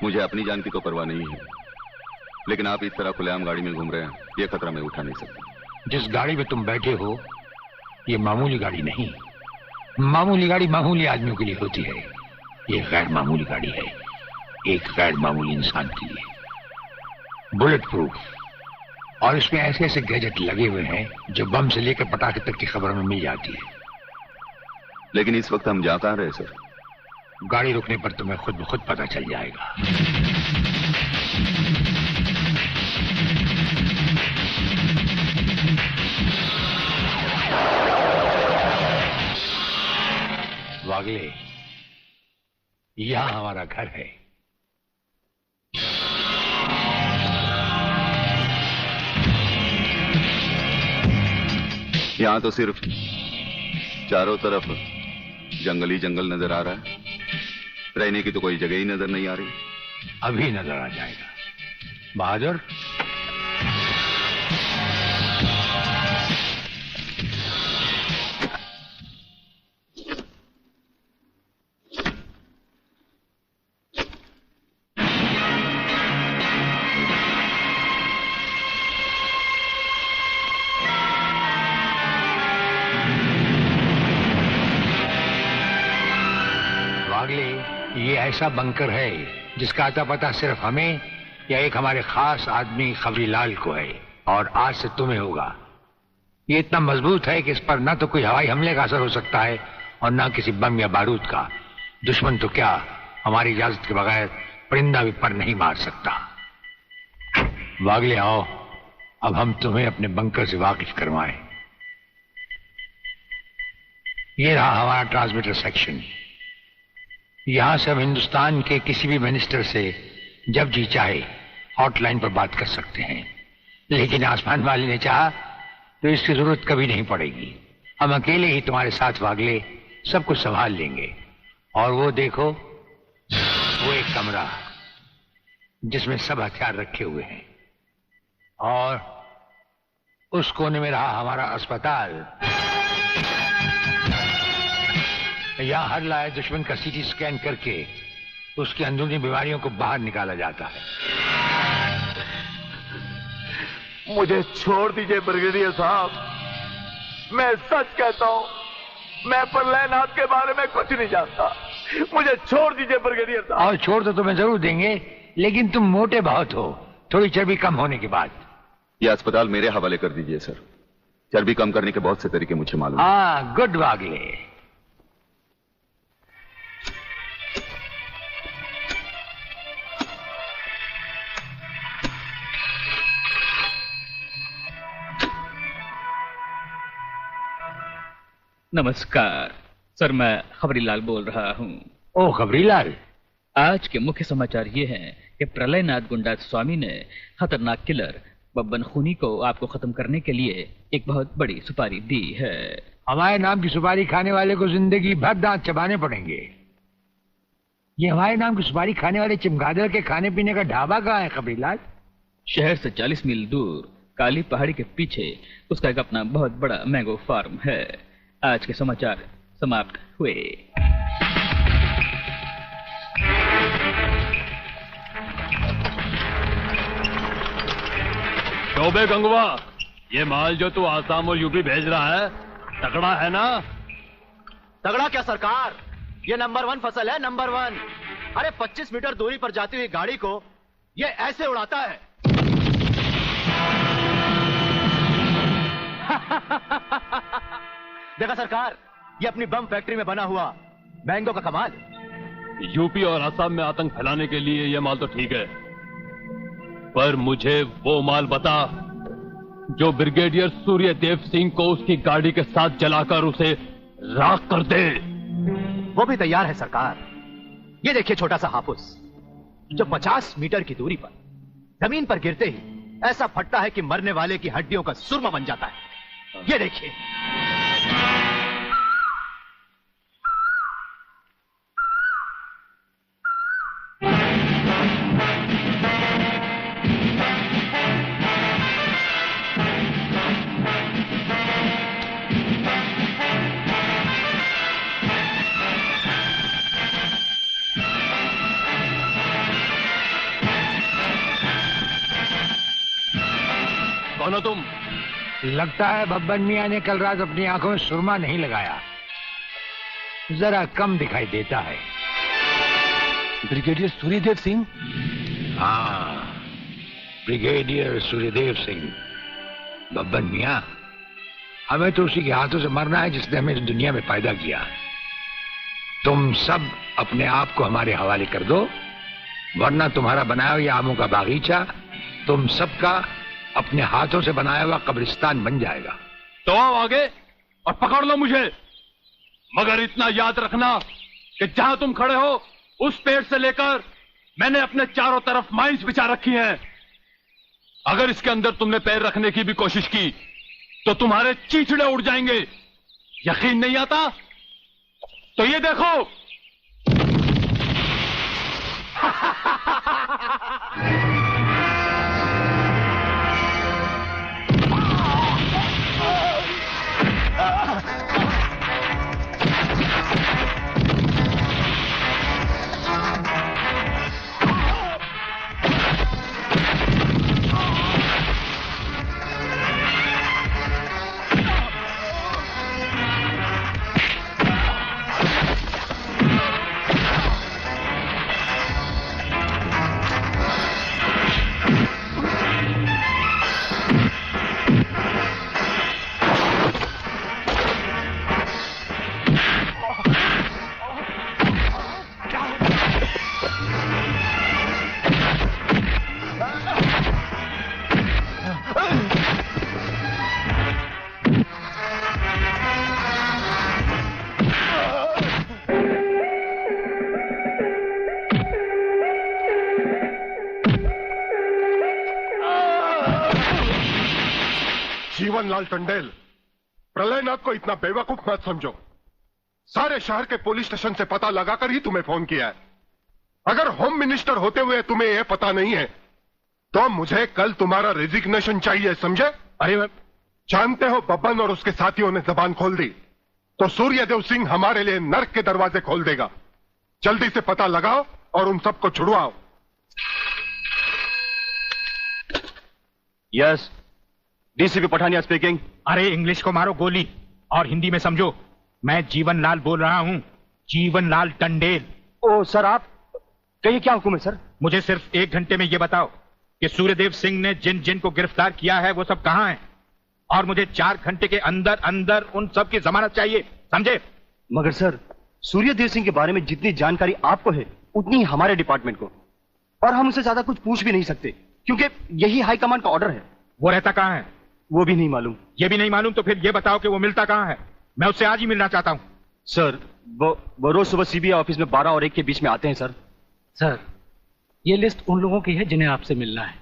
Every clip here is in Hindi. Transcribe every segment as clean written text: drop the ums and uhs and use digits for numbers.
मुझे अपनी जान की तो परवाह नहीं है, लेकिन आप इस तरह खुलेआम गाड़ी में घूम रहे हैं, ये खतरा मैं उठा नहीं सकता। जिस गाड़ी में तुम बैठे हो ये मामूली गाड़ी नहीं। मामूली गाड़ी मामूली आदमियों के लिए होती है, ये गैर मामूली गाड़ी है, एक गैर मामूली इंसान के लिए। बुलेट प्रूफ, और इसमें ऐसे ऐसे गैजेट लगे हुए हैं जो बम से लेकर पटाखे तक की खबर में मिल जाती है। लेकिन इस वक्त हम जा कहां रहे सर? गाड़ी रुकने पर तुम्हें खुद ब खुद पता चल जाएगा। वागले, यहां हमारा घर है। यहां तो सिर्फ चारों तरफ जंगल ही जंगल नजर आ रहा है, रहने की तो कोई जगह ही नजर नहीं आ रही। अभी नजर आ जाएगा। बहादुर, ये ऐसा बंकर है जिसका अता पता सिर्फ हमें या एक हमारे खास आदमी खबरीलाल को है, और आज से तुम्हें होगा। ये इतना मजबूत है कि इस पर ना तो कोई हवाई हमले का असर हो सकता है और ना किसी बम या बारूद का। दुश्मन तो क्या, हमारी इजाजत के बगैर परिंदा भी पर नहीं मार सकता। वागले आओ, अब हम तुम्हें अपने बंकर से वाकिफ करवाएं। ये रहा हमारा ट्रांसमीटर सेक्शन। यहां से हम हिंदुस्तान के किसी भी मिनिस्टर से जब जी चाहे हॉटलाइन पर बात कर सकते हैं, लेकिन आसमान वाले ने चाहा तो इसकी जरूरत कभी नहीं पड़ेगी। हम अकेले ही तुम्हारे साथ वागले सब कुछ संभाल लेंगे। और वो देखो, वो एक कमरा जिसमें सब हथियार रखे हुए हैं, और उस कोने में रहा हमारा अस्पताल। यहां हर लाए दुश्मन का सीटी स्कैन करके उसकी अंदरूनी बीमारियों को बाहर निकाला जाता है। मुझे छोड़ दीजिए ब्रिगेडियर साहब, मैं सच कहता हूं, मैं प्रलयनाथ के बारे में कुछ नहीं जानता। मुझे छोड़ दीजिए ब्रिगेडियर साहब। और छोड़ तो तुम्हें जरूर देंगे, लेकिन तुम मोटे बहुत हो, थोड़ी चर्बी कम होने के बाद। यह अस्पताल मेरे हवाले कर दीजिए सर, चर्बी कम करने के बहुत से तरीके मुझे मालूम। हाँ, गुड वागले। नमस्कार सर, मैं खबरीलाल बोल रहा हूँ। ओ खबरीलाल, आज के मुख्य समाचार ये हैं कि प्रलयनाथ गुंडा स्वामी ने खतरनाक किलर बब्बन खूनी को आपको खत्म करने के लिए एक बहुत बड़ी सुपारी दी है। हमारे नाम की सुपारी खाने वाले को जिंदगी भर दांत चबाने पड़ेंगे। ये हमारे नाम की सुपारी खाने वाले चमगादड़ के खाने पीने का ढाबा कहाँ है खबरीलाल? शहर से 40 मील दूर काली पहाड़ी के पीछे उसका एक अपना बहुत बड़ा मैंगो फार्म है। आज के समाचार समाप्त हुए। शोभे गंगवा, ये माल जो तू आसाम और यूपी भेज रहा है तगड़ा है ना? तगड़ा क्या सरकार, ये नंबर 1 फसल है, नंबर 1। अरे 25 मीटर दूरी पर जाती हुई गाड़ी को ये ऐसे उड़ाता है। देखा सरकार, ये अपनी बम फैक्ट्री में बना हुआ मैंगो का कमाल। यूपी और असम में आतंक फैलाने के लिए ये माल तो ठीक है, पर मुझे वो माल बता जो ब्रिगेडियर सूर्यदेव सिंह को उसकी गाड़ी के साथ जलाकर उसे राख कर दे। वो भी तैयार है सरकार। ये देखिए छोटा सा हाफुस जो 50 मीटर की दूरी पर जमीन पर गिरते ही ऐसा फटता है कि मरने वाले की हड्डियों का सुरमा बन जाता है। ये देखिए। ना तुम? लगता है बब्बन मियां ने कल रात अपनी आंखों में सुरमा नहीं लगाया, जरा कम दिखाई देता है। ब्रिगेडियर सूर्यदेव सिंह? हाँ, ब्रिगेडियर सूर्यदेव सिंह। बब्बन मियां, हमें तो उसी के हाथों से मरना है जिसने हमें इस दुनिया में पैदा किया। तुम सब अपने आप को हमारे हवाले कर दो, वरना तुम्हारा बनाया हुआ आमों का बागीचा तुम सबका अपने हाथों से बनाया हुआ कब्रिस्तान बन जाएगा। तो आओ आगे और पकड़ लो मुझे, मगर इतना याद रखना कि जहां तुम खड़े हो उस पेड़ से लेकर मैंने अपने चारों तरफ माइंस बिछा रखी हैं। अगर इसके अंदर तुमने पैर रखने की भी कोशिश की तो तुम्हारे चींचड़े उड़ जाएंगे। यकीन नहीं आता तो ये देखो। जीवनलाल टंडेल, प्रलयनाथ को इतना बेवकूफ मत समझो। सारे शहर के पुलिस स्टेशन से पता लगाकर ही तुम्हें फोन किया है। अगर होम मिनिस्टर होते हुए तुम्हें यह पता नहीं है तो मुझे कल तुम्हारा रेजिग्नेशन चाहिए, समझे? अरे जानते हो, बब्बन और उसके साथियों ने जबान खोल दी तो सूर्यदेव सिंह हमारे लिए नर्क के दरवाजे खोल देगा। जल्दी से पता लगाओ और उन सबको छुड़वाओ। Yes, DCP Pathania speaking. अरे इंग्लिश को मारो गोली और हिंदी में समझो। मैं जीवनलाल बोल रहा हूं, जीवनलाल टंडेल। ओ सर, आप कहिए, क्या हुक्म है सर? मुझे सिर्फ 1 घंटे में यह बताओ कि सूर्यदेव सिंह ने जिन जिन को गिरफ्तार किया है वो सब कहां हैं, और मुझे 4 घंटे के अंदर अंदर उन सब की जमानत चाहिए, समझे? मगर सर, सूर्यदेव सिंह के बारे में जितनी जानकारी आपको है उतनी ही हमारे डिपार्टमेंट को, और हम उसे ज्यादा कुछ पूछ भी नहीं सकते क्योंकि यही हाई कमांड का ऑर्डर है। वो रहता कहां है? वो भी नहीं मालूम। ये भी नहीं मालूम तो फिर ये बताओ कि वो मिलता कहां है? मैं उससे आज ही मिलना चाहता हूं। सर, वो रोज सुबह सीबीआई ऑफिस में 12 और 1 के बीच में आते हैं सर। सर, ये लिस्ट उन लोगों की है जिन्हें आपसे मिलना है।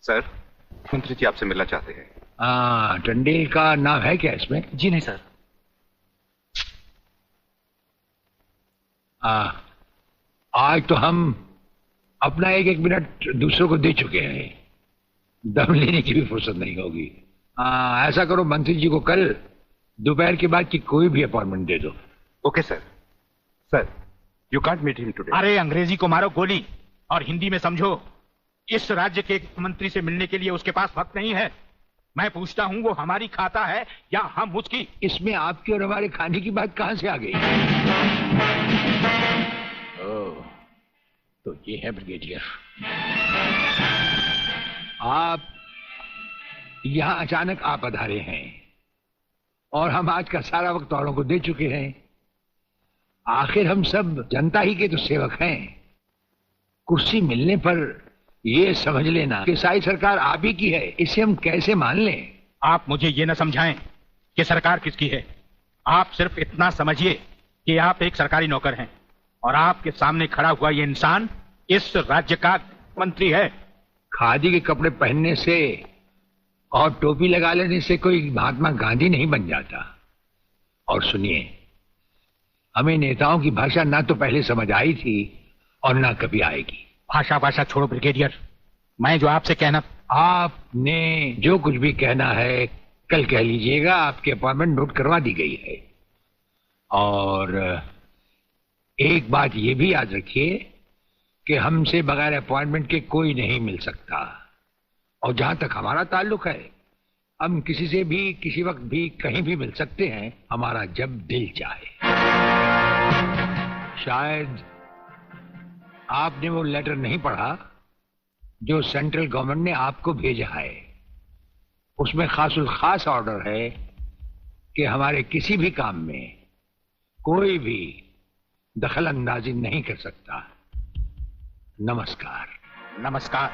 सर, मंत्री जी आपसे मिलना चाहते हैं। टंडेल का नाम है क्या इसमें? जी नहीं सर। आज तो हम अपना 1-1 मिनट दूसरों को दे चुके हैं, दम लेने की भी फुर्सत नहीं होगी। ऐसा करो, मंत्री जी को कल दोपहर के बाद की कोई भी अपॉइंटमेंट दे दो। Okay sir. Sir, you can't meet him today. अरे अंग्रेजी को मारो गोली और हिंदी में समझो। इस राज्य के मंत्री से मिलने के लिए उसके पास वक्त नहीं है। मैं पूछता हूं, वो हमारी खाता है या हम उसकी? इसमें आपकी और हमारे खाने की बात कहां से आ गई? तो ये है ब्रिगेडियर। आप यहां अचानक आ पधारे हैं और हम आज का सारा वक्त औरों को दे चुके हैं। आखिर हम सब जनता ही के तो सेवक हैं। कुर्सी मिलने पर यह समझ लेना कि सारी सरकार आप ही की है, इसे हम कैसे मान लें? आप मुझे ये न समझाएं कि सरकार किसकी है। आप सिर्फ इतना समझिए कि आप एक सरकारी नौकर हैं और आपके सामने खड़ा हुआ ये इंसान इस राज्य का मंत्री है। खादी के कपड़े पहनने से और टोपी लगा लेने से कोई महात्मा गांधी नहीं बन जाता। और सुनिए, हमें नेताओं की भाषा ना तो पहले समझ आई थी और ना कभी आएगी। भाषा छोड़ो ब्रिगेडियर, मैं जो आपसे कहना। आपने जो कुछ भी कहना है कल कह लीजिएगा। आपकी अपॉइंटमेंट नोट करवा दी गई है। और एक बात ये भी याद रखिए कि हमसे बगैर अपॉइंटमेंट के कोई नहीं मिल सकता। और जहां तक हमारा ताल्लुक है, हम किसी से भी किसी वक्त भी कहीं भी मिल सकते हैं, हमारा जब दिल चाहे। शायद आपने वो लेटर नहीं पढ़ा जो सेंट्रल गवर्नमेंट ने आपको भेजा है। उसमें खासुल खास ऑर्डर है कि हमारे किसी भी काम में कोई भी दखल अंदाजी नहीं कर सकता। नमस्कार। नमस्कार।